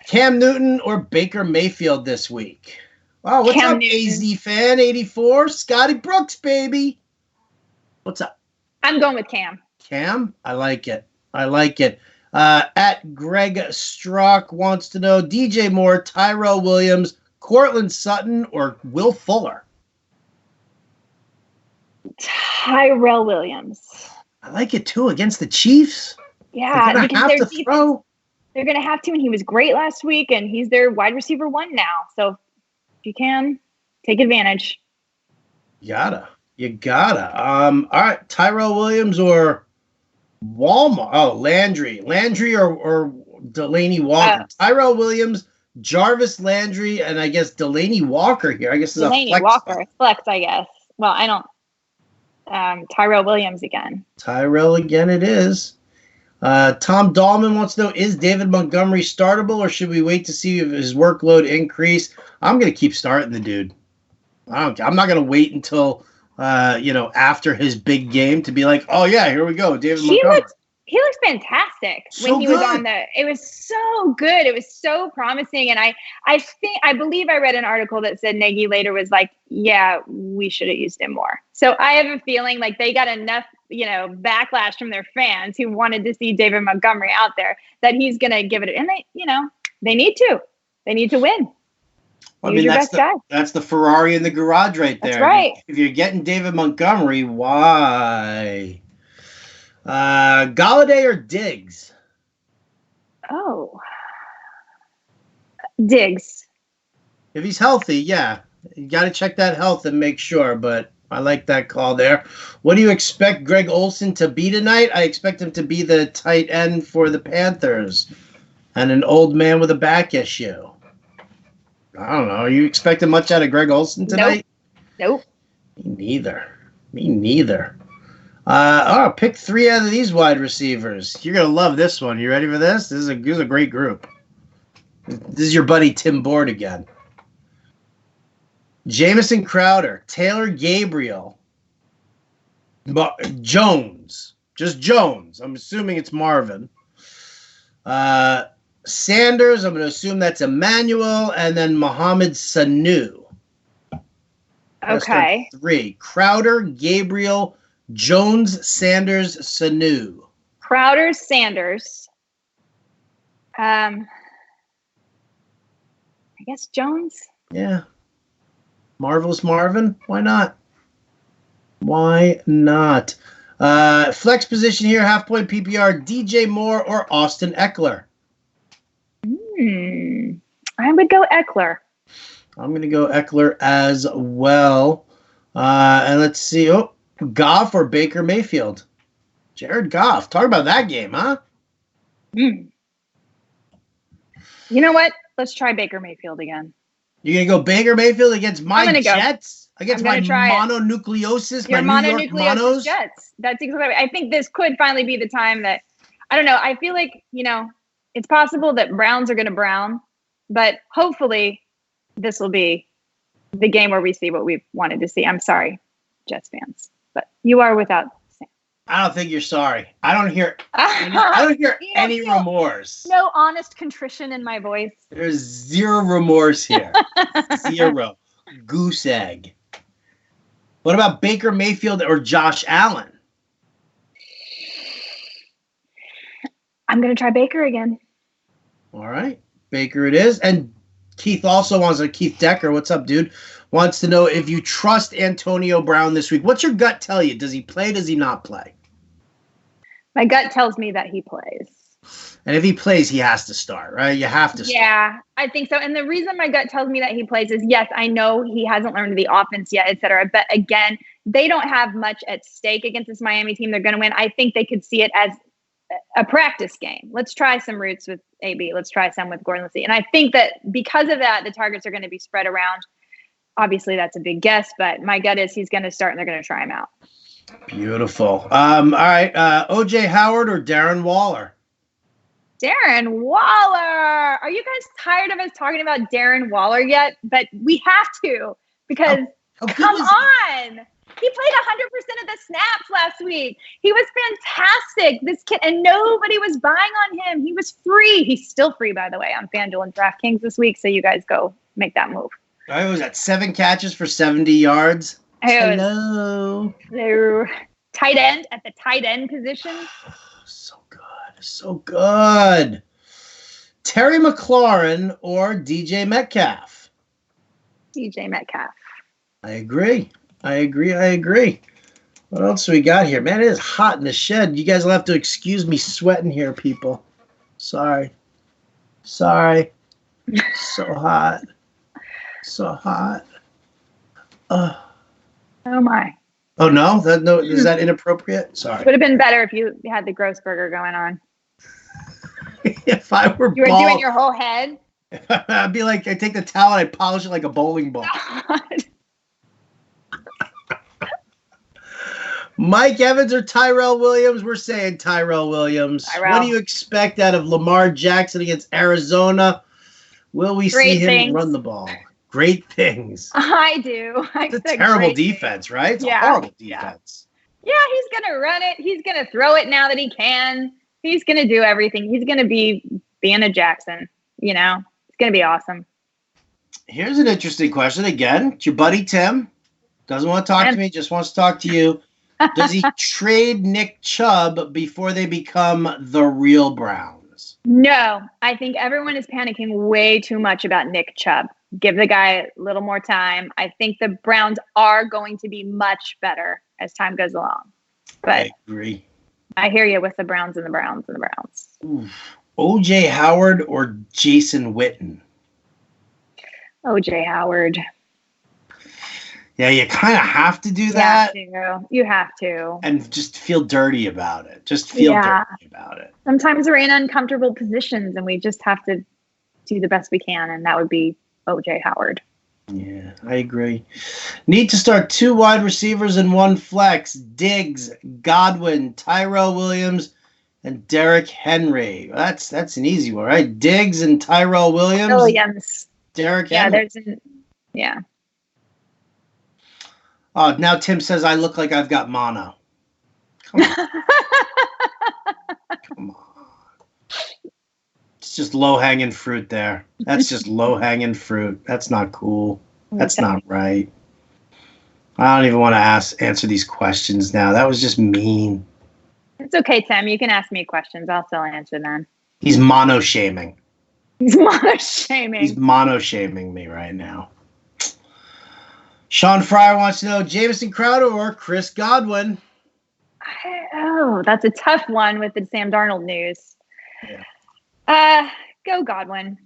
Cam Newton or Baker Mayfield this week? Wow, what's up, AZ fan 84? Scotty Brooks, baby. What's up? I'm going with Cam. Cam? I like it. At Greg Strock wants to know DJ Moore, Tyrell Williams, Cortland Sutton, or Will Fuller? Tyrell Williams. I like it too against the Chiefs. Yeah, they're gonna have to throw. They're gonna have to, and he was great last week, and he's their wide receiver 1 now. So if you can take advantage. You gotta. All right, Tyrell Williams or Walmart. Oh, Landry or Delaney Walker. Tyrell Williams, Jarvis Landry, and I guess Delaney Walker here. I guess is Delaney Walker flex. I guess. Well, I don't. Tyrell Williams again. Tyrell again. It is. Tom Dahlman wants to know, is David Montgomery startable, or should we wait to see if his workload increase? I'm going to keep starting the dude. I'm not going to wait until, after his big game to be like, oh, yeah, here we go, David Montgomery. He looks fantastic when he was on the. It was so good. It was so promising, and I believe I read an article that said Nagy later was like, "Yeah, we should have used him more." So I have a feeling like they got enough, backlash from their fans who wanted to see David Montgomery out there that he's going to give it. And they need to. They need to win. I mean, that's the Ferrari in the garage right there. That's right. If you're getting David Montgomery, why? Galladay or Diggs? Oh, Diggs. If he's healthy, yeah. You got to check that health and make sure, but I like that call there. What do you expect Greg Olsen to be tonight? I expect him to be the tight end for the Panthers and an old man with a back issue. I don't know. Are you expecting much out of Greg Olsen tonight? Nope. Me neither. Pick 3 out of these wide receivers. You're going to love this one. You ready for this? This is a great group. This is your buddy Tim Board again. Jamison Crowder, Taylor Gabriel, Jones. Just Jones. I'm assuming it's Marvin. Sanders, I'm going to assume that's Emmanuel, and then Mohamed Sanu. Okay. 3. Crowder, Gabriel, Jones, Sanders, Sanu. Crowder, Sanders. I guess Jones. Yeah. Marvelous Marvin. Why not? Flex position here, half point PPR, DJ Moore or Austin Eckler? I would go Eckler. I'm going to go Eckler as well. And let's see. Oh, Goff or Baker Mayfield? Jared Goff. Talk about that game, huh? You know what? Let's try Baker Mayfield again. You're going to go Baker Mayfield against my Jets? Against my mononucleosis? Your mononucleosis Jets. That's exactly. I think this could finally be the time that, I don't know. I feel like, it's possible that Browns are going to brown, but hopefully this will be the game where we see what we've wanted to see. I'm sorry, Jets fans, but you are without Sam. I don't think you're sorry. I don't hear any remorse. No honest contrition in my voice. There's zero remorse here. Zero. Goose egg. What about Baker Mayfield or Josh Allen? I'm going to try Baker again. All right. Baker it is. And Keith also wants Keith Decker. What's up, dude? Wants to know if you trust Antonio Brown this week. What's your gut tell you? Does he play? Does he not play? My gut tells me that he plays. And if he plays, he has to start, right? You have to start. Yeah, I think so. And the reason my gut tells me that he plays is, yes, I know he hasn't learned the offense yet, et cetera. But again, they don't have much at stake against this Miami team. They're going to win. I think they could see it as a practice game. Let's try some routes with AB. Let's try some with Gordon Lassey. And I think that because of that, the targets are going to be spread around. Obviously, that's a big guess, but my gut is he's going to start and they're going to try him out. Beautiful. All right. OJ Howard or Darren Waller? Darren Waller. Are you guys tired of us talking about Darren Waller yet? But we have to, because come on. He played 100% of the snaps last week. He was fantastic. This kid, and nobody was buying on him. He was free. He's still free, by the way, on FanDuel and DraftKings this week. So you guys go make that move. I was at 7 catches for 70 yards. Hello. Tight end at the tight end position. So good. Terry McLaurin or DJ Metcalf? DJ Metcalf. I agree. What else we got here? Man, it is hot in the shed. You guys will have to excuse me sweating here, people. Sorry. So hot. So hot. Oh my. Oh no? Is that inappropriate? Sorry. Would have been better if you had the gross burger going on. If I were You were doing your whole head? I'd be like, I take the towel and I polish it like a bowling ball. Mike Evans or Tyrell Williams? We're saying Tyrell Williams. What do you expect out of Lamar Jackson against Arizona? Will we see him run the ball? Great things. I do. It's a terrible defense, right? It's a horrible defense. Yeah, he's going to run it. He's going to throw it now that he can. He's going to do everything. He's going to be being a Jackson, you know? It's going to be awesome. Here's an interesting question again. It's your buddy Tim. Doesn't want to talk to me, just wants to talk to you. Does he trade Nick Chubb before they become the real Browns? No, I think everyone is panicking way too much about Nick Chubb. Give the guy a little more time. I think the Browns are going to be much better as time goes along. But I agree. I hear you with the Browns and the Browns and the Browns. Oof. O.J. Howard or Jason Witten? O.J. Howard. Yeah, you kind of have to do that. You have to. And just feel dirty about it. Just feel dirty about it. Sometimes we're in uncomfortable positions and we just have to do the best we can. And that would be O.J. Howard. Yeah, I agree. Need to start 2 wide receivers and 1 flex. Diggs, Godwin, Tyrell Williams, and Derrick Henry. That's an easy one, right? Diggs and Tyrell Williams. Derrick Henry. Yeah. Oh, now Tim says I look like I've got mono. Come on. Come on. It's just low-hanging fruit there. That's just low-hanging fruit. That's not cool. That's not right. I don't even want to answer these questions now. That was just mean. It's okay, Tim. You can ask me questions. I'll still answer them. He's mono-shaming. He's mono-shaming. He's mono-shaming me right now. Sean Fryer wants to know Jamison Crowder or Chris Godwin. That's a tough one with the Sam Darnold news. Yeah. Go Godwin.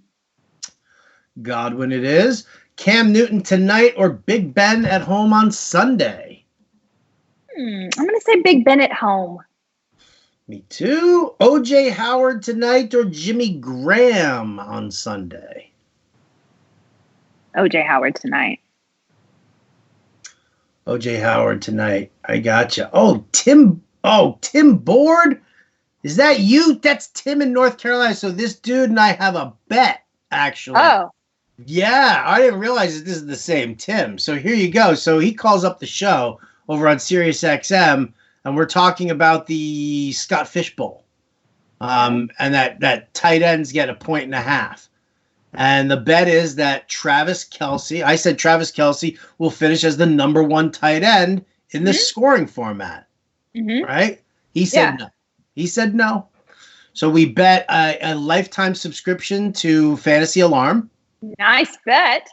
Godwin it is. Cam Newton tonight or Big Ben at home on Sunday? I'm going to say Big Ben at home. Me too. O.J. Howard tonight or Jimmy Graham on Sunday? O.J. Howard tonight. O.J. Howard tonight. I gotcha. Tim Board? Is that you? That's Tim in North Carolina. So this dude and I have a bet, actually. Oh. Yeah, I didn't realize that this is the same Tim. So here you go. So he calls up the show over on Sirius XM, and we're talking about the Scott Fish Bowl. And that tight ends get 1.5 points. And the bet is that Travis Kelce, I said Travis Kelce will finish as the number 1 tight end in the scoring format. Right? He said no. He said no. So we bet a lifetime subscription to Fantasy Alarm. Nice bet.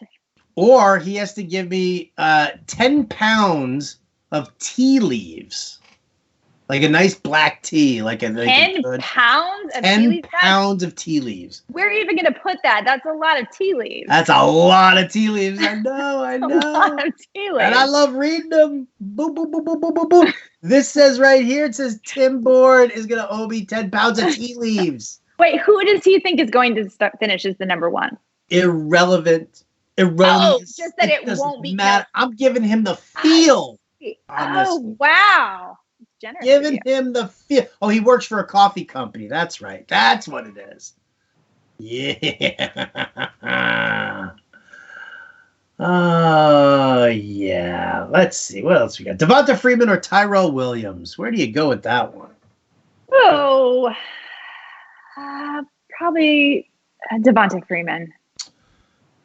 Or he has to give me 10 pounds of tea leaves. Like a nice black tea. 10 pounds of tea leaves? 10 pounds of tea leaves. Where are you even going to put that? That's a lot of tea leaves. That's a lot of tea leaves. I know. A lot of tea leaves. And I love reading them. Boom, boom, boom, boom, boom, boom, boom. This says right here, it says Tim Board is going to owe me 10 pounds of tea leaves. Wait, who does he think is going to finish as the number 1? Irrelevant. Just that it won't be matter. I'm giving him the feel. Wow. Generous giving him the feel. Oh, he works for a coffee company. That's right. That's what it is. Yeah. Oh, yeah. Let's see. What else we got? Devonta Freeman or Tyrell Williams? Where do you go with that one? Probably Devonta Freeman.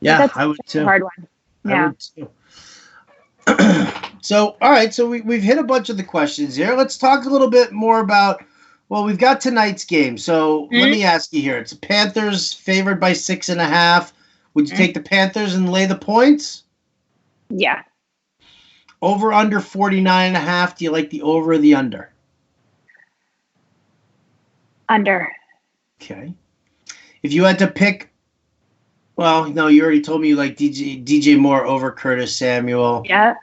Yeah, I would too. A hard one. Yeah. I would too. So, all right. So we've hit a bunch of the questions here. Let's talk a little bit more about, we've got tonight's game. So let me ask you here. It's the Panthers favored by 6.5. Would you take the Panthers and lay the points? Yeah. Over under 49.5. Do you like the over or the under? Under. Okay. If you had to pick, well, no, you already told me you like DJ Moore over Curtis Samuel. Yeah.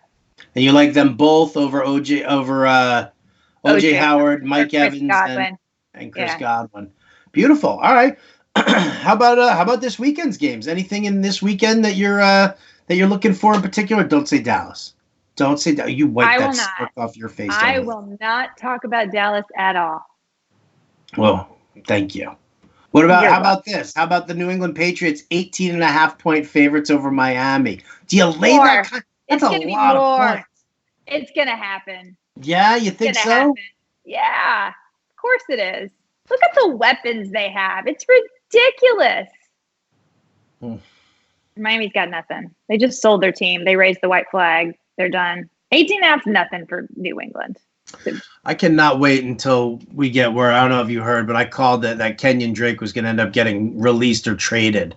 And you like them both over OJ Howard, Mike Evans, and Chris Godwin. Beautiful. All right. How about this weekend's games? Anything in this weekend that you're looking for in particular? Don't say Dallas. Don't say Dallas. You wipe that smirk off your face. I will not talk about Dallas at all. Well, thank you. How about this? How about the New England Patriots 18.5-point favorites over Miami? Do you lay that? That's a lot of points. It's gonna happen. Yeah, you think so? Happen. Yeah, of course it is. Look at the weapons they have. It's ridiculous. Miami's got nothing. They just sold their team. They raised the white flag. They're done. 18.5 is nothing for New England. I cannot wait until we get where, I don't know if you heard, but I called that Kenyon Drake was going to end up getting released or traded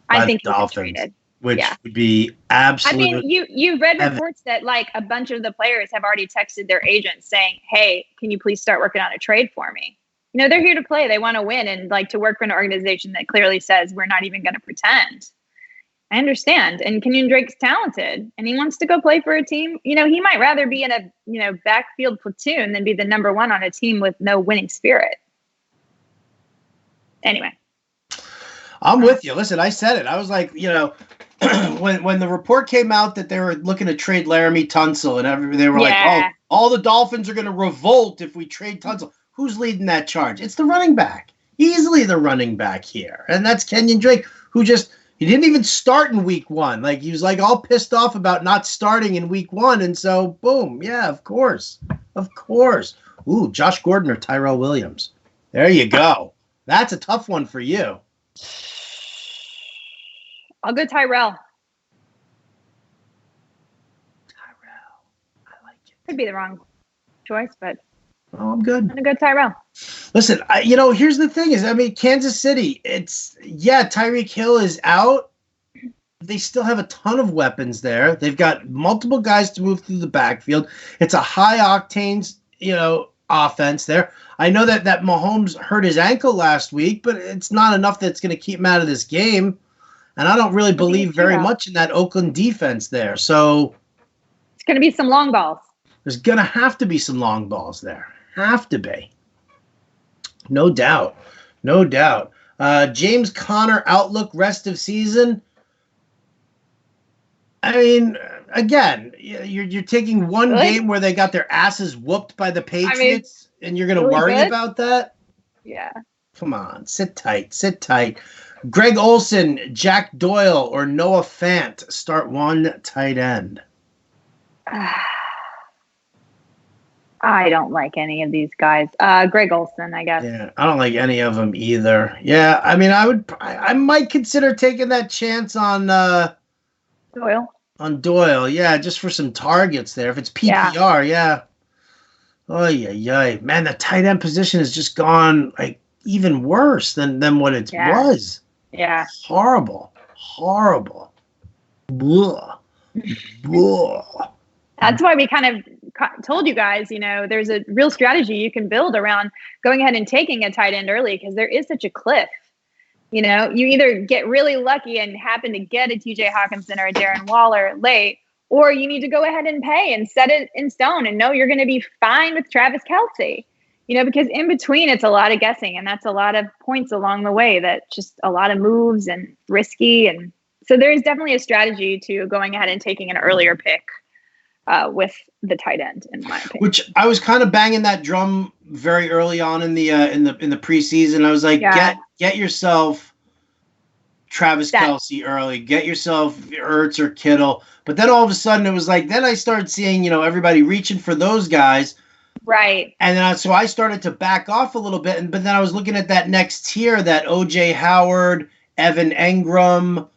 by the Dolphins, which would be absolutely. I mean, you read reports that like a bunch of the players have already texted their agents saying, "Hey, can you please start working on a trade for me?" You know, they're here to play. They want to win and like to work for an organization that clearly says we're not even going to pretend. I understand. And Kenyon Drake's talented and he wants to go play for a team. You know, he might rather be in a, backfield platoon than be the number one on a team with no winning spirit. Anyway. I'm with you. Listen, I said it. I was like, when the report came out that they were looking to trade Laramie Tunsil and they were like, oh, all the Dolphins are going to revolt if we trade Tunsil. Who's leading that charge? It's the running back. Easily the running back here. And that's Kenyon Drake, who he didn't even start in week one. Like, he was like all pissed off about not starting in week one. And so, boom. Yeah, of course. Of course. Ooh, Josh Gordon or Tyrell Williams. There you go. That's a tough one for you. I'll go Tyrell. I like it. Could be the wrong choice, but I'm good. I'm going to go Tyrell. Listen, here's the thing Kansas City, Tyreek Hill is out. They still have a ton of weapons there. They've got multiple guys to move through the backfield. It's a high octane, offense there. I know that Mahomes hurt his ankle last week, but it's not enough that's going to keep him out of this game. And I don't really believe very much in that Oakland defense there. So it's going to be some long balls. There's going to have to be some long balls there. Have to be. No doubt. No doubt. James Conner outlook rest of season. I mean, again, you're taking one game where they got their asses whooped by the Patriots, and you're going to worry about that? Yeah. Come on. Sit tight. Sit tight. Greg Olsen, Jack Doyle, or Noah Fant start one tight end. I don't like any of these guys. Greg Olsen, I guess. Yeah, I don't like any of them either. Yeah, I mean, I might consider taking that chance on Doyle. On Doyle, yeah, just for some targets there. If it's PPR, yeah. Oh yeah, man, the tight end position has just gone like even worse than what it was. Yeah, horrible. Blah. Blah. That's why we kind of told you guys, there's a real strategy you can build around going ahead and taking a tight end early because there is such a cliff. You either get really lucky and happen to get a TJ Hawkinson or a Darren Waller late, or you need to go ahead and pay and set it in stone and know you're going to be fine with Travis Kelce. Because in between it's a lot of guessing and that's a lot of points along the way. That's just a lot of moves and risky. And so there's definitely a strategy to going ahead and taking an earlier pick with the tight end, in my opinion. Which I was kind of banging that drum very early on in the preseason. I was like, get yourself Travis Kelce early, get yourself Ertz or Kittle. But then all of a sudden it was like, then I started seeing, everybody reaching for those guys. Right. And then so I started to back off a little bit. But then I was looking at that next tier, that OJ Howard, Evan Engram,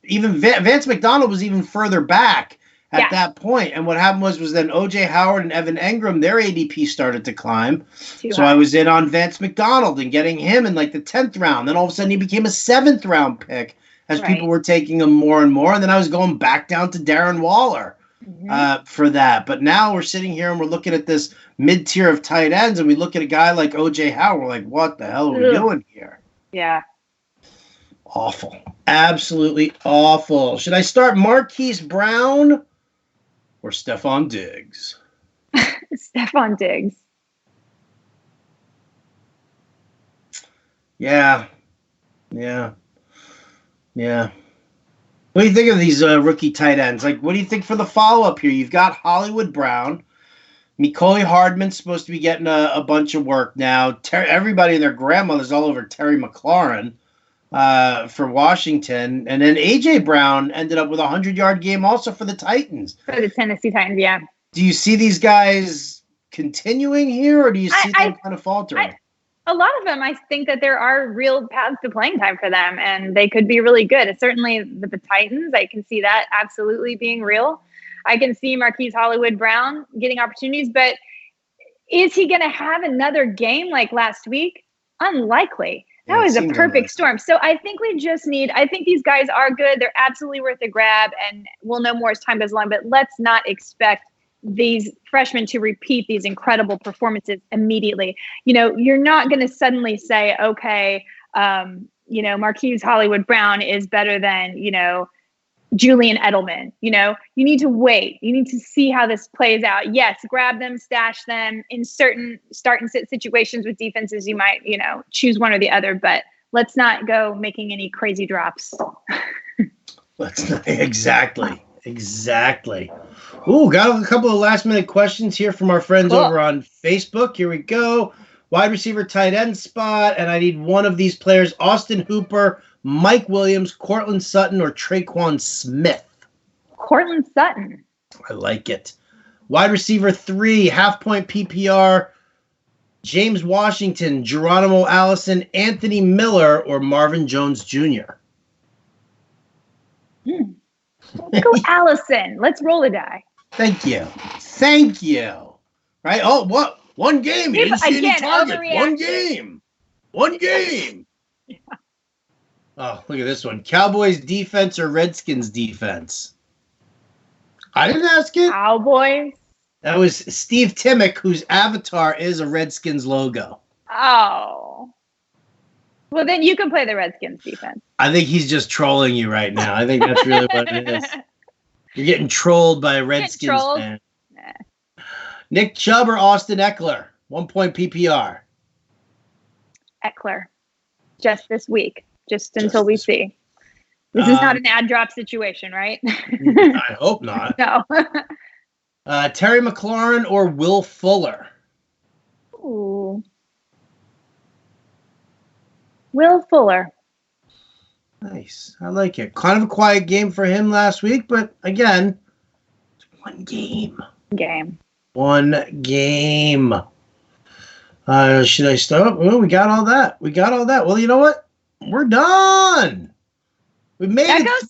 even Vance McDonald was even further back at that point. And what happened was then OJ Howard and Evan Engram, their ADP started to climb. So I was in on Vance McDonald and getting him in like the 10th round. Then all of a sudden he became a 7th round pick as people were taking him more and more. And then I was going back down to Darren Waller for that. But now we're sitting here and we're looking at this mid-tier of tight ends, and we look at a guy like O.J. Howard. We're like, what the hell are we doing here? Yeah. Awful. Absolutely awful. Should I start Marquise Brown or Stefon Diggs? Stefon Diggs. Yeah. What do you think of these rookie tight ends? Like, what do you think for the follow-up here? You've got Hollywood Brown. Mecole Hardman's supposed to be getting a bunch of work now. Everybody and their grandmother's all over Terry McLaurin for Washington. And then A.J. Brown ended up with a 100-yard game also for the Titans. For the Tennessee Titans, yeah. Do you see these guys continuing here, or do you see them kind of faltering? A lot of them, I think that there are real paths to playing time for them, and they could be really good. It's certainly the Titans. I can see that absolutely being real. I can see Marquise Hollywood Brown getting opportunities, but is he going to have another game like last week? Unlikely. That was a perfect storm. So I think I think these guys are good. They're absolutely worth a grab, and we'll know more as time goes along, but let's not expect these freshmen to repeat these incredible performances immediately. You're not going to suddenly say, okay, Marquise Hollywood Brown is better than, Julian Edelman. You need to wait. You need to see how this plays out. Yes, grab them, stash them in certain start and sit situations with defenses. You might, choose one or the other, but let's not go making any crazy drops. Exactly. Ooh, got a couple of last-minute questions here from our friends over on Facebook. Here we go. Wide receiver, tight end spot, and I need one of these players: Austin Hooper, Mike Williams, Cortland Sutton, or Traquan Smith. Cortland Sutton. I like it. Wide receiver 3, half-point PPR: James Washington, Geronimo Allison, Anthony Miller, or Marvin Jones Jr. Let's go Allison. Let's roll a die. Thank you. Right? Oh, what? One game. You didn't see any targets. One game. Yeah. Oh, look at this one. Cowboys defense or Redskins defense? I didn't ask it. Cowboys. That was Steve Timmick, whose avatar is a Redskins logo. Oh. Well, then you can play the Redskins defense. I think he's just trolling you right now. I think that's really what it is. You're getting trolled by a Redskins fan. Nah. Nick Chubb or Austin Eckler? 1 point PPR. Eckler. Just this week. Just until we see. This is not an ad drop situation, right? I hope not. No. Terry McLaurin or Will Fuller? Ooh. Will Fuller. Nice. I like it. Kind of a quiet game for him last week, but again, it's one game. One game. Should I stop? Well, we got all that. Well, you know what? We're done. We made it through. That goes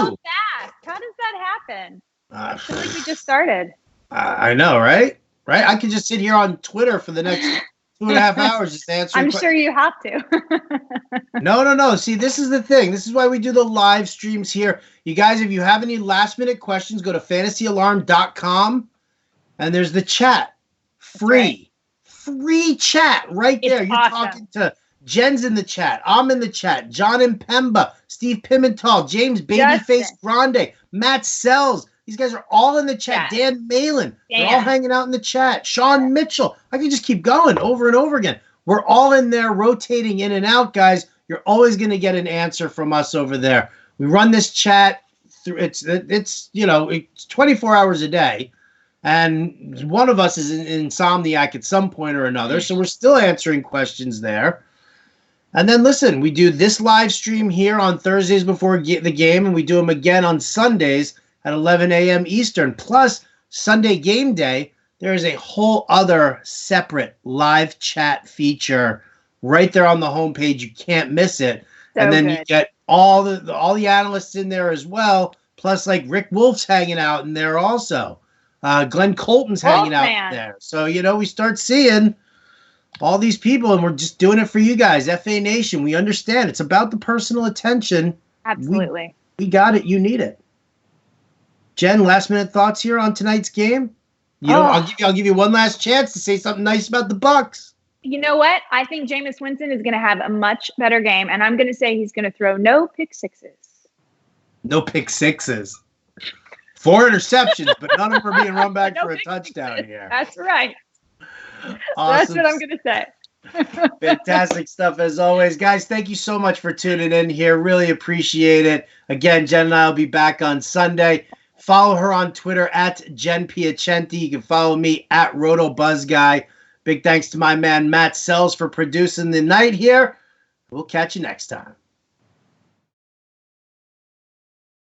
so fast. How does that happen? I feel like we just started. I know, right? I could just sit here on Twitter for the next 2.5 hours just answering. I'm sure you have to. No. See, this is the thing. This is why we do the live streams here. You guys, if you have any last-minute questions, go to fantasyalarm.com, and there's the chat. Free chat right there. You're awesome. Talking to Jen's in the chat. I'm in the chat. John and Pemba, Steve Pimental, James Babyface Grande, Matt Sells. These guys are all in the chat. Yeah. Dan Malin. They're all hanging out in the chat. Sean Mitchell. I can just keep going over and over again. We're all in there rotating in and out, guys. You're always going to get an answer from us over there. We run this chat through. It's 24 hours a day. And one of us is an insomniac at some point or another. So we're still answering questions there. And then, listen, we do this live stream here on Thursdays before the game, and we do them again on Sundays at 11 a.m. Eastern. Plus, Sunday game day, there is a whole other separate live chat feature right there on the homepage. You can't miss it. So and then you get all the analysts in there as well. Plus, like Rick Wolf's hanging out in there also. Glenn Colton's hanging out there. So, we start seeing all these people, and we're just doing it for you guys. FA Nation, we understand. It's about the personal attention. Absolutely. We got it. You need it. Jen, last minute thoughts here on tonight's game. I'll give you one last chance to say something nice about the Bucks. You know what? I think Jameis Winston is going to have a much better game, and I'm going to say he's going to throw no pick sixes. No pick sixes. 4 interceptions, but none of them are being run back for a touchdown here. That's right. Awesome. That's what I'm going to say. Fantastic stuff as always. Guys, thank you so much for tuning in here. Really appreciate it. Again, Jen and I will be back on Sunday. Follow her on Twitter at Jen Piacenti. You can follow me at RotoBuzzGuy. Big thanks to my man Matt Sells for producing the night here. We'll catch you next time.